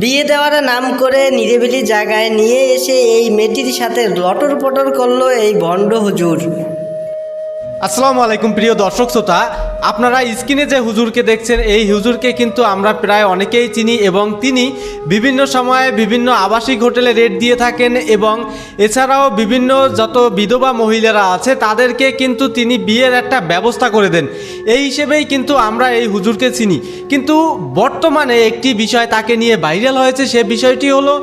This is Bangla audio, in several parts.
বিয়ে দেওয়ার নাম করে নিরিবিলি জায়গায় নিয়ে এসে এই মেয়েটির সাথে লটর পটর করলো এই ভণ্ড হুজুর। আসসালামু আলাইকুম প্রিয় দর্শক শ্রোতা, আপনারা স্ক্রিনে যে হুজুরকে দেখছেন এই হুজুরকে কিন্তু আমরা প্রায় অনেকেই চিনি এবং তিনি বিভিন্ন সময়ে বিভিন্ন আবাসিক হোটেলে রেট দিয়ে থাকেন এবং এছাড়াও বিভিন্ন যত বিধবা মহিলারা আছে তাদেরকে কিন্তু তিনি বিয়ের একটা ব্যবস্থা করে দেন। এই হিসেবেই কিন্তু আমরা এই হুজুরকে চিনি। কিন্তু বর্তমানে একটি বিষয় তাকে নিয়ে ভাইরাল হয়েছে, সে বিষয়টি হলো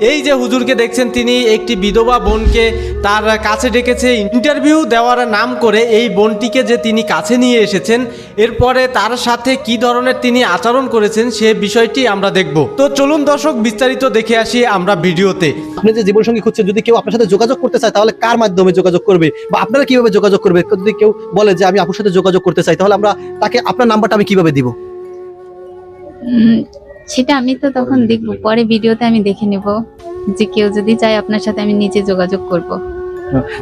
এই যে হুজুরকে দেখছেন তিনি একটি বিধবা বোনকে তার কাছে ডেকেছে ইন্টারভিউ দেওয়ার নাম করে। এই বোনটিকে যে তিনি কাছে নিয়ে এসেছেন, এরপরে তার সাথে কি ধরনের তিনি আচরণ করেছেন সে বিষয়টি আমরা দেখব। তো চলুন দর্শক বিস্তারিত দেখে আসি আমরা ভিডিওতে। আপনি যে জীবনসঙ্গী খুঁজছেন, যদি কেউ আপনার সাথে যোগাযোগ করতে চায় তাহলে কার মাধ্যমে যোগাযোগ করবে বা আপনারা কিভাবে যোগাযোগ করবে? যদি কেউ বলে যে আমি আপুর সাথে যোগাযোগ করতে চাই, তাহলে আমরা তাকে আপনার নাম্বারটা আমি কিভাবে দিব? সেটা আমি তো তখন দেখবো, পরে ভিডিওতে আমি দেখে নেব যে কেউ যদি চায় আপনার সাথে আমি নিজে যোগাযোগ করব।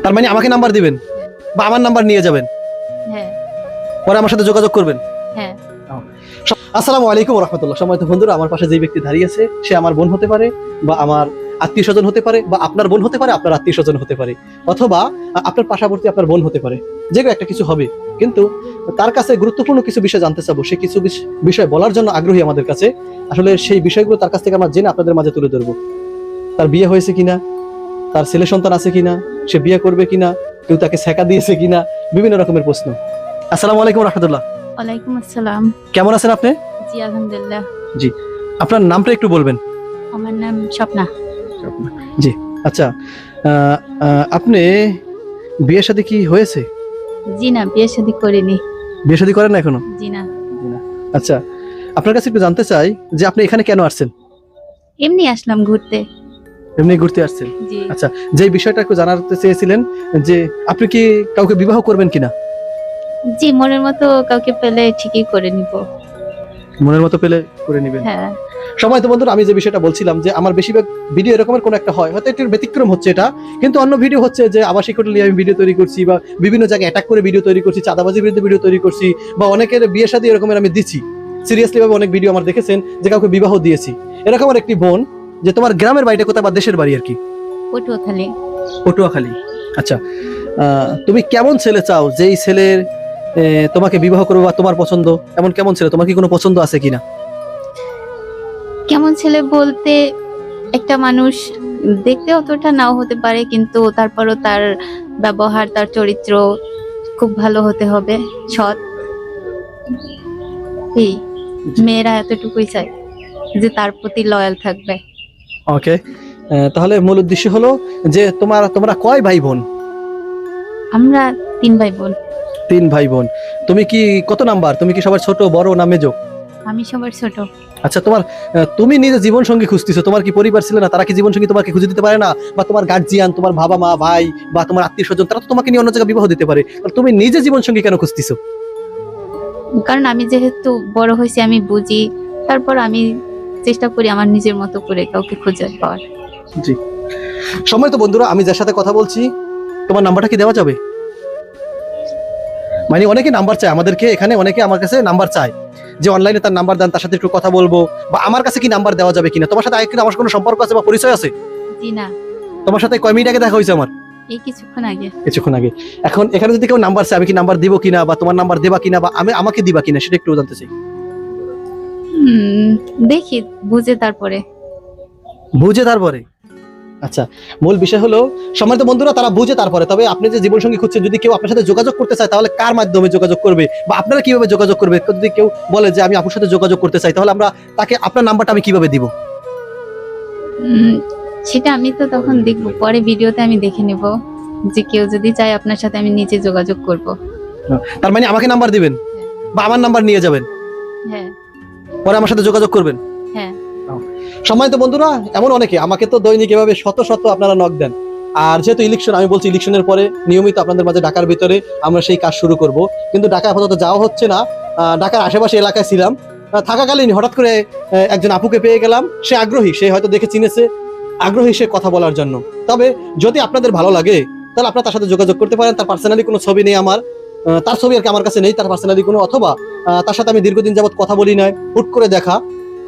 তার মানে আমাকে নাম্বার দিবেন বা আমার নাম্বার নিয়ে যাবেন, হ্যাঁ পরে আমার সাথে যোগাযোগ করবেন। হ্যাঁ। আসসালামু আলাইকুম ওয়া রাহমাতুল্লাহ। সম্মানিত বন্ধুরা, আমার পাশে যে ব্যক্তি দাঁড়িয়ে আছে সে আমার বোন হতে পারে বা আমার আত্মীয় স্বজন হতে পারে বা আপনার বোন হতে পারে, আপনার আত্মীয় স্বজন হতে পারে, অথবা আপনার পাশাবর্তী আপনার বোন হতে পারে। যে কোনো একটা কিছু হবে, কিন্তু তার কাছে গুরুত্বপূর্ণ কিছু বিষয় জানতে চাবো। সে কিছু বিষয় বলার জন্য আগ্রহী আমাদের কাছে। আসলে সেই বিষয়গুলো তার কাছ থেকে আমরা জেনে আপনাদের মাঝে তুলে ধরবো। তার বিয়ে হয়েছে কিনা, তার ছেলে সন্তান আছে কিনা, সে বিয়ে করবে কিনা, কেউ তাকে ছেঁকা দিয়েছে কিনা, বিভিন্ন রকমের প্রশ্ন। আসসালামু আলাইকুম ওয়া রাহমাতুল্লাহ। ওয়ালাইকুম আসসালাম। কেমন আছেন আপনি? জি আলহামদুলিল্লাহ। জি, আপনার নামটা একটু বলবেন? আমার নাম স্বপ্না। জি, আচ্ছা, আপনি বিয়ে শাদী কি হয়েছে? জি না, বিয়ে শাদী করিনি। বিয়ে শাদী করেন না এখনো? জি না। আচ্ছা, আপনার কাছে একটু জানতে চাই যে আপনি এখানে কেন আসছেন? এমনি আসলাম ঘুরতে। এমনি ঘুরতে আসছেন? জি। আচ্ছা, যে বিষয়টা একটু জানাতে চেয়েছিলেন যে আপনি কি কাউকে বিবাহ করবেন কিনা? জি, মনের মতো কাউকে পেলে ঠিকই করে নিব। মনের মতো পেলে করে নেবেন? হ্যাঁ। সময় তো বন্ধুরা, আমি যে বিষয়টা বলছিলাম যে আমার বেশিরভাগ ভিডিও এরকমের কোনো একটা হয়, হয়তো একটু ব্যতিক্রম হচ্ছে এটা, কিন্তু অন্য ভিডিও হচ্ছে যে আবাসিক হোটেল নিয়ে আমি ভিডিও তৈরি করছি বা বিভিন্ন জায়গায় অ্যাটাক করে ভিডিও তৈরি করছি, চাঁদাবাজির বিরুদ্ধে ভিডিও তৈরি করছি, বা অনেকের বিয়ে শাদী এরকমের আমি দিচ্ছি। সিরিয়াসলি ভাবে অনেক ভিডিও আমার দেখেছেন যে কাউকে বিবাহ দিয়েছি। এরকম আর একটি বোন, যে তোমার গ্রামের বাড়িটা কোথায় বা দেশের বাড়ি আর কি? পটুয়াখালী। পটুয়াখালী। আচ্ছা, তুমি কেমন ছেলে চাও যেই ছেলের তোমাকে বিবাহ করবে বা তোমার পছন্দ, এমন কেমন ছেলে? তোমার কি কোনো পছন্দ আছে কিনা? কেমন ছেলে বলতে, একটা মানুষ দেখতে অতটা নাও হতে পারে, কিন্তু তারপরও তার ব্যবহার, তার চরিত্র খুব ভালো হতে হবে, সৎ। এই মেয়েরা এতটুকুই চায় যে তার প্রতি লয়াল থাকবে। ওকে, তাহলে মূল উদ্দেশ্য হলো যে তোমরা কয় ভাই বোন? আমরা 3 ভাই বোন। 3 ভাই বোন। তুমি কি কত নাম্বার? তুমি কি সবার ছোট, বড় না মেজো? আমি সবার ছোট। আচ্ছা, তুমি নিজে জীবন সঙ্গী খুঁজতেছো, তোমার কি পরিবার ছিল না? তারা কি জীবন সঙ্গী তোমাকে খুঁজে দিতে পারে না? বা তোমার গার্জিয়ান, তোমার বাবা মা, ভাই বা তোমার আত্মীয় স্বজন, তারা তো তোমাকে নিয়ে অন্য জায়গায় বিবাহ দিতে পারে। তাহলে তুমি নিজে জীবন সঙ্গী কেন খুঁজতেছো? কারণ আমি যেহেতু বড় হয়েছি, আমি বুঝি, তারপর আমি চেষ্টা করি আমার নিজের মতো করে কাউকে খুঁজে পাওয়ার। জি, সম্মানিত বন্ধুরা, আমি যার সাথে কথা বলছি তোমার নাম্বারটা কি দেওয়া যাবে? মানে অনেকে নাম্বার চায় আমাদেরকে, এখানে অনেকে আমার কাছে নাম্বার চায় যে অনলাইনে তার নাম্বার দেন, তার সাথে একটু কথা বলবো, বা আমার কাছে কি নাম্বার দেওয়া যাবে কিনা? তোমার সাথে আমার কোনো সম্পর্ক আছে বা পরিচয় আছে? জি না। তোমার সাথে কয় মিনিট আগে দেখা হয়েছে আমার? এই কিছুক্ষণ আগে। কিছুক্ষণ আগে। এখন এখানে যদি কেউ নাম্বার চায়, আমি কি নাম্বার দিব কিনা, বা তোমার নাম্বার দেবা কিনা, বা আমাকে দিবা কিনা, সেটা একটু জানতে চাই। দেখি বুঝে তারপরে। বুঝে তারপরে? আচ্ছা, মূল বিষয় হলো সম্মানিত বন্ধুরা, তারা বুঝে তারপরে। তবে আপনি যে জীবনসঙ্গী খুঁজছেন, যদি কেউ আপনার সাথে যোগাযোগ করতে চায় তাহলে কার মাধ্যমে যোগাযোগ করবে বা আপনারা কিভাবে যোগাযোগ করবে? যদি কেউ বলে যে আমি আপুর সাথে যোগাযোগ করতে চাই, তাহলে আমরা তাকে আপনার নাম্বারটা আমি কিভাবে দিব? সেটা আমি তো তখন দেখবো, পরে ভিডিওতে আমি দেখে নেব যে কেউ যদি চায় আপনার সাথে আমি নিজে যোগাযোগ করব। তার মানে আমাকে নাম্বার দিবেন বা আমার নাম্বার নিয়ে যাবেন, হ্যাঁ পরে আমার সাথে যোগাযোগ করবেন। হ্যাঁ। সম্মানিত বন্ধুরা, এমন অনেকে আমাকে তো দৈনিক এভাবে শত শত আপনারা নক দেন। আর যেহেতু ইলেকশন, আমি বলছি ইলেকশনের পরে নিয়মিত আপনাদের মাঝে ঢাকার ভিতরে আমরা সেই কাজ শুরু করব। কিন্তু ঢাকা আপাতত যাওয়া হচ্ছে না। ঢাকার আশেপাশে এলাকায় ছিলাম, থাকাকালীন হঠাৎ করে একজন আপুকে পেয়ে গেলাম। সে আগ্রহী, সে হয়তো দেখে চিনেছে, আগ্রহী সে কথা বলার জন্য। তবে যদি আপনাদের ভালো লাগে তাহলে আপনারা তার সাথে যোগাযোগ করতে পারেন। তার পার্সোনালি কোনো ছবি নেই আমার, তার ছবি আর কি আমার কাছে নেই, তার পার্সোনালি কোনো, অথবা তার সাথে আমি দীর্ঘদিন যাবত কথা বলি নাই, হুট করে দেখা।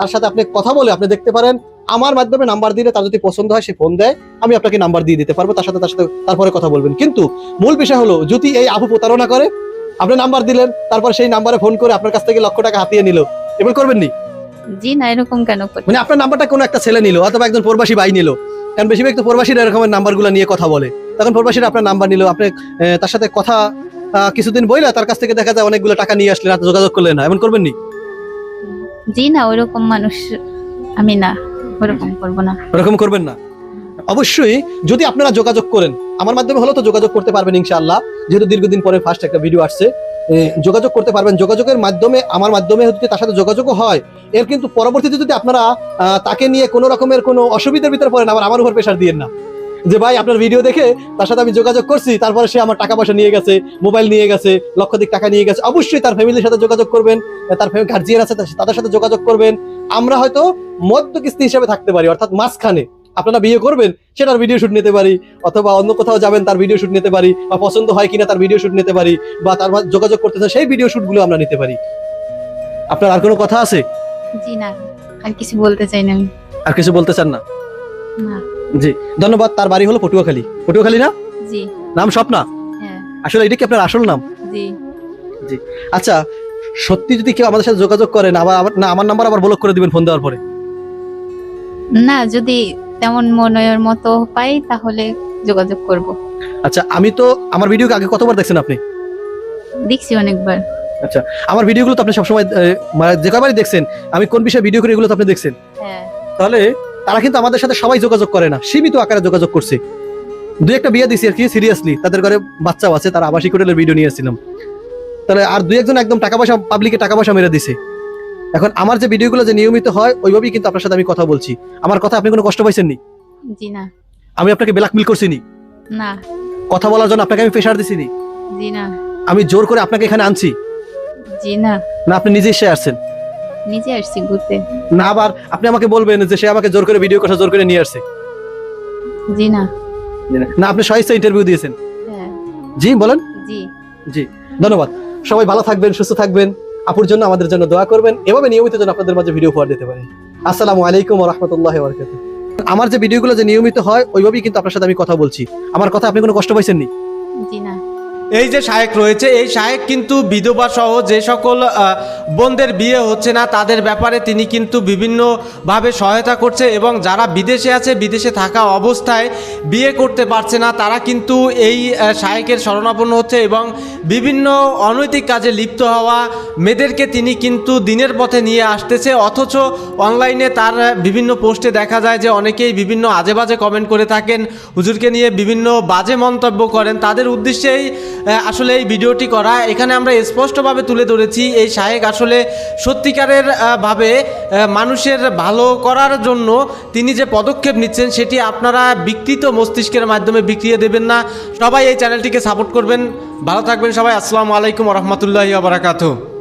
তার সাথে আপনি কথা বলে আপনি দেখতে পারেন। আমার মাধ্যমে নাম্বার দিলে তার যদি পছন্দ হয় সে ফোন দেয়, আমি আপনাকে নাম্বার দিয়ে দিতে পারবো, তার সাথে তারপরে কথা বলবেন। কিন্তু মূল বিষয় হলো, যদি এই আপু প্রতারণা করে, আপনি নাম্বার দিলেন, তারপর সেই নাম্বারে ফোন করে আপনার কাছ থেকে লক্ষ টাকা হাতিয়ে নিল, এবার করবেন নি? জি না, এরকম কেন করি? মানে আপনার নাম্বারটা কোনো একটা ছেলে নিল অথবা একজন প্রবাসী ভাই নিল, কারণ বেশিরভাগ তো প্রবাসীরা এরকমের নাম্বারগুলো নিয়ে কথা বলে, তখন প্রবাসীরা আপনার নাম্বার নিল, আপনি তার সাথে কথা কিছুদিন বইলে তার কাছ থেকে দেখা যায় অনেকগুলো টাকা নিয়ে আসলেন, আর যোগাযোগ করলেন না, এমন করবেন নি? জি না, ওরকম মানুষ আমি না, ওরকম করবো না। ওরকম করবেন না। অবশ্যই যদি আপনারা যোগাযোগ করেন, আমার মাধ্যমে হলো তো যোগাযোগ করতে পারবেন ইনশাআল্লাহ, যেহেতু দীর্ঘদিন পরে ফার্স্ট একটা ভিডিও আসছে, যোগাযোগ করতে পারবেন। যোগাযোগের মাধ্যমে, আমার মাধ্যমে যদি তার সাথে যোগাযোগও হয়, এর কিন্তু পরবর্তীতে যদি আপনারা তাকে নিয়ে কোনো রকমের কোনো অসুবিধার ভিতরে পড়েন, আবার আমার উপর প্রেশার দিয়েন না যে ভাই আপনার ভিডিও দেখে তার সাথে আমি যোগাযোগ করছি, তারপরে সে আমার টাকা পয়সা নিয়ে গেছে, মোবাইল নিয়ে গেছে, লক্ষাধিক টাকা নিয়ে গেছে। অবশ্যই তার ফ্যামিলির সাথে যোগাযোগ করবেন, তার গার্জিয়ান আছে তাদের সাথে যোগাযোগ করবেন। আমরা হয়তো মধ্যস্থ হিসেবে থাকতে পারি, অর্থাৎ মাঝখানে আপনারা বিয়ে করবেন সেটার ভিডিও শুট নিতে পারি, অথবা অন্য কোথাও যাবেন তার ভিডিও শুট নিতে পারি, বা পছন্দ হয় কিনা তার ভিডিও শুট নিতে পারি, বা তার যোগাযোগ করতে চান সেই ভিডিও শুট গুলো আমরা নিতে পারি। আপনার আর কোনো কথা আছে? জি না, আর কিছু বলতে চাই না আমি। আর কিছু বলতে চান না? না। জি ধন্যবাদ। তার বাড়ি হলো পটুয়াখালী। পটুয়াখালী না? জি। নাম স্বপ্না? হ্যাঁ। আসলে এটা কি আপনার আসল নাম? জি। আচ্ছা, সত্যি যদি কেউ আমাদের সাথে যোগাযোগ করেন, আমার নাম্বার আবার ব্লক করে দিবেন ফোন দেওয়ার পরে? না, যদি তেমন মনের মতো পাই তাহলে যোগাযোগ করব। আচ্ছা, আমি তো আমার ভিডিও আগে কতবার দেখছেন আপনি? দেখছি অনেকবার। আচ্ছা, আমার ভিডিওগুলো তো আপনি সবসময় যে কয়বারই দেখছেন, আমি কোন বিষয়ে ভিডিও করি এগুলো তো আপনি দেখছেন। হ্যাঁ। তাহলে তারা কিন্তু আমাদের সাথে সবাই যোগাযোগ করে না, সীমিত আকারে যোগাযোগ করছে। দুই একটা বিয়ে দিছি আর কি, সিরিয়াসলি তাদের ঘরে বাচ্চাও আছে, তারা আবাসিক হোটেলের ভিডিও নিয়ে এসেছিলাম। তাহলে আর দুই একজন একদম টাকা পয়সা, পাবলিকে টাকা পয়সা মেরে দিছে। এখন আমার যে ভিডিওগুলো যে নিয়মিত হয় ওইভাবেই কিন্তু আপনার সাথে আমি কথা বলছি। আমার কথা আপনি কোনো কষ্ট পাইছেন নি? জি না। আমি আপনাকে ব্ল্যাকমেল করছি নি? না। কথা বলার জন্য আপনাকে আমি প্রেশার দিছি নি? জি না। আমি জোর করে আপনাকে এখানে আনছি? জি না। না, আপনি নিজে এসে আসছেন? নিজে আসছি ঘুরতে। না, আবার আপনি আমাকে বলবেন যে সে আমাকে জোর করে ভিডিও কথা জোর করে নিয়ে আসছে? জি না। না, আপনি স্বেচ্ছায় ইন্টারভিউ দিয়েছেন? হ্যাঁ। জি বলেন। জি। জি ধন্যবাদ। সবাই ভালো থাকবেন, সুস্থ থাকবেন, আপুর জন্য আমাদের জন্য দোয়া করবেন, এভাবে নিয়মিত যেন আপনাদের মাঝে ভিডিও উপহার দিতে পারি। আসসালামু আলাইকুম ওয়া রাহমাতুল্লাহি ওয়া বারাকাতুহু। আমার যে ভিডিওগুলো যে নিয়মিত হয় ওইভাবেই কিন্তু আপনার সাথে আমি কথা বলছি। আমার কথা আপনি কোনো কষ্ট পাইছেন নি? জি না। এই যে শায়েক রয়েছে, এই শায়েক কিন্তু বিধবা সহ যে সকল বোনদের বিয়ে হচ্ছে না তাদের ব্যাপারে তিনি কিন্তু বিভিন্নভাবে সহায়তা করছে, এবং যারা বিদেশে আছে, বিদেশে থাকা অবস্থায় বিয়ে করতে পারছে না, তারা কিন্তু এই শায়েকের শরণাপন্ন হচ্ছে, এবং বিভিন্ন অনৈতিক কাজে লিপ্ত হওয়া মেয়েদেরকে তিনি কিন্তু দিনের পথে নিয়ে আসতেছে। অথচ অনলাইনে তার বিভিন্ন পোস্টে দেখা যায় যে অনেকেই বিভিন্ন আজে বাজে কমেন্ট করে থাকেন, হুজুরকে নিয়ে বিভিন্ন বাজে মন্তব্য করেন। তাদের উদ্দেশ্যেই আসলে এই ভিডিওটি করা। এখানে আমরা স্পষ্টভাবে তুলে ধরেছি এই শায়েক আসলে সত্যিকারের ভাবে মানুষের ভালো করার জন্য তিনি যে পদক্ষেপ নিচ্ছেন সেটি আপনারা বিকৃত মস্তিষ্কের মাধ্যমে বিক্রিয়ে দেবেন না। সবাই এই চ্যানেলটিকে সাপোর্ট করবেন। ভালো থাকবেন সবাই। আসসালামু আলাইকুম ওয়া রাহমাতুল্লাহি ওয়া বারাকাতুহু।